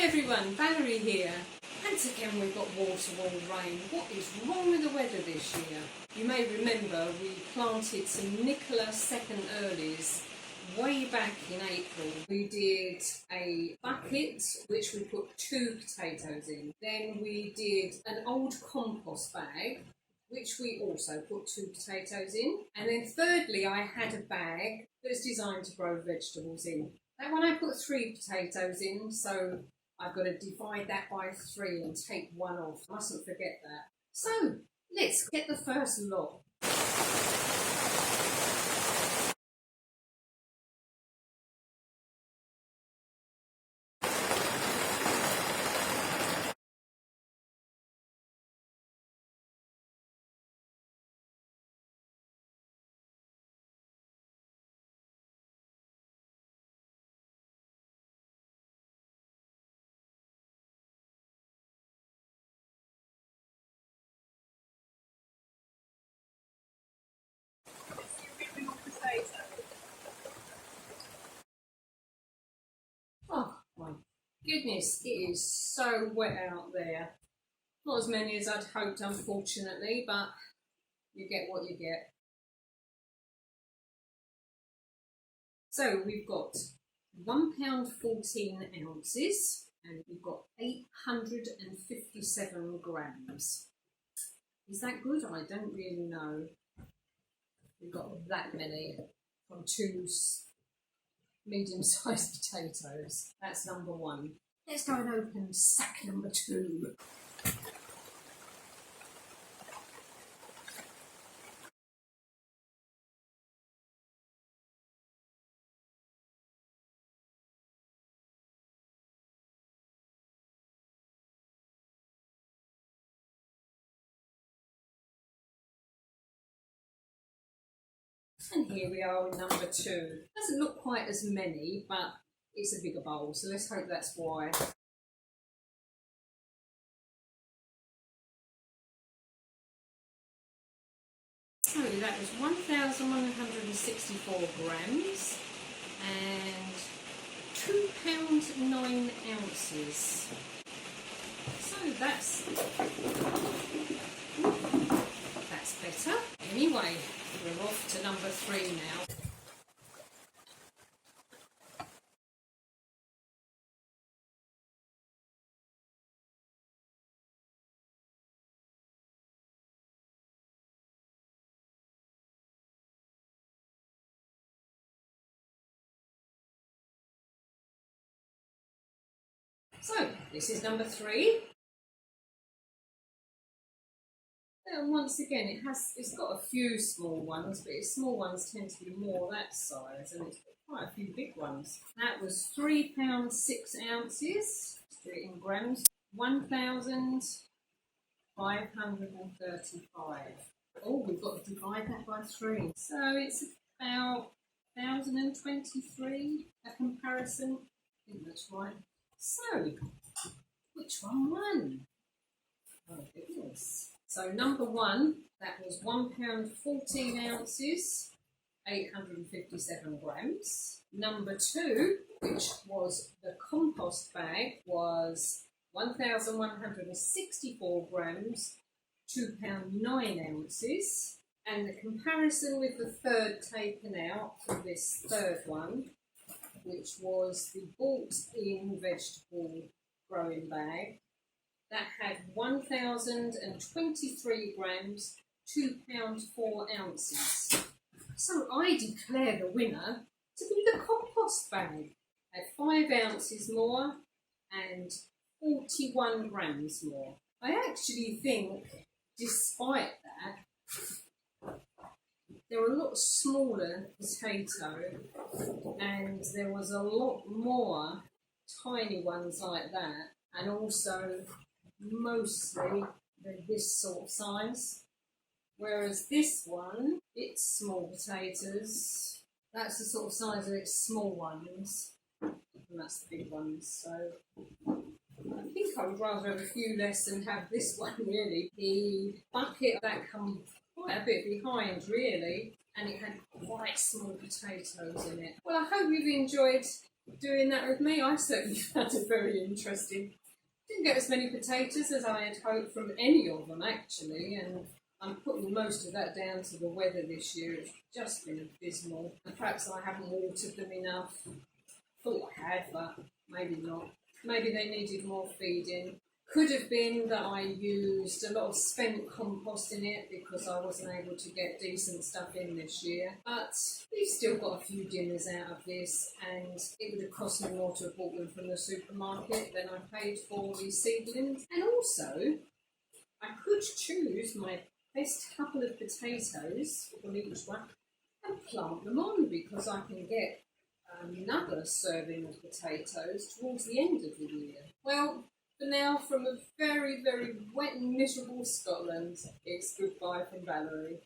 everyone, Valerie here. Once again we've got wall-to-wall rain. What is wrong with the weather this year? You may remember we planted some Nicola second earlies way back in April. We did a bucket which we put 2 potatoes in. Then we did an old compost bag which we also put 2 potatoes in. And then thirdly I had a bag that's designed to grow vegetables in. That one I put 3 potatoes in, so I've got to divide that by 3 and take 1 off. Mustn't forget that. So, let's get the first lot. Oh my goodness, it is so wet out there. Not as many as I'd hoped, unfortunately, but you get what you get. So we've got £1 14 ounces and we've got 857 grams. Is that good? I don't really know. We've got that many from 2 medium-sized potatoes. That's number 1. Let's go and open sack number 2. And here we are with number 2. Doesn't look quite as many, but it's a bigger bowl, so let's hope that's why. So that was 1,164 grams and £2 9 ounces. So that's better. Anyway, we're off to number 3 now. So, this is number 3. And once again, it's got a few small ones, but its small ones tend to be more that size, and it's got quite a few big ones. That was £3 6 ounces, in grams, 1,535. Oh, we've got to divide that by 3. So it's about 1,023, a comparison. I think that's right. So, which one won? Oh goodness. So number 1, that was £1 14 ounces, 857 grams. Number 2, which was the compost bag, was 1,164 grams, £2 9 ounces. And the comparison with the third taken out for this third one, which was the bought-in vegetable growing bag, that had 1,023 grams, £2 4 ounces. So I declare the winner to be the compost bag at 5 ounces more and 41 grams more. I actually think, despite that, there were a lot smaller potato and there was a lot more tiny ones like that, and also mostly this sort of size, whereas this one, it's small potatoes, that's the sort of size of its small ones, and that's the big ones. So I think I would rather have a few less and have this one really. The bucket that come quite a bit behind really, and it had quite small potatoes in it. Well, I hope you've enjoyed doing that with me. I certainly found it very interesting. Didn't get as many potatoes as I had hoped from any of them actually, and I'm putting most of that down to the weather this year. It's just been abysmal. And perhaps I haven't watered them enough. Thought I had, but maybe not. Maybe they needed more feeding. Could have been that I used a lot of spent compost in it because I wasn't able to get decent stuff in this year. But we've still got a few dinners out of this, and it would have cost me more to have bought them from the supermarket than I paid for these seedlings. And also, I could choose my best couple of potatoes from each one and plant them on, because I can get another serving of potatoes towards the end of the year. Well, for now, from a very, very wet and miserable Scotland, it's goodbye from Valerie.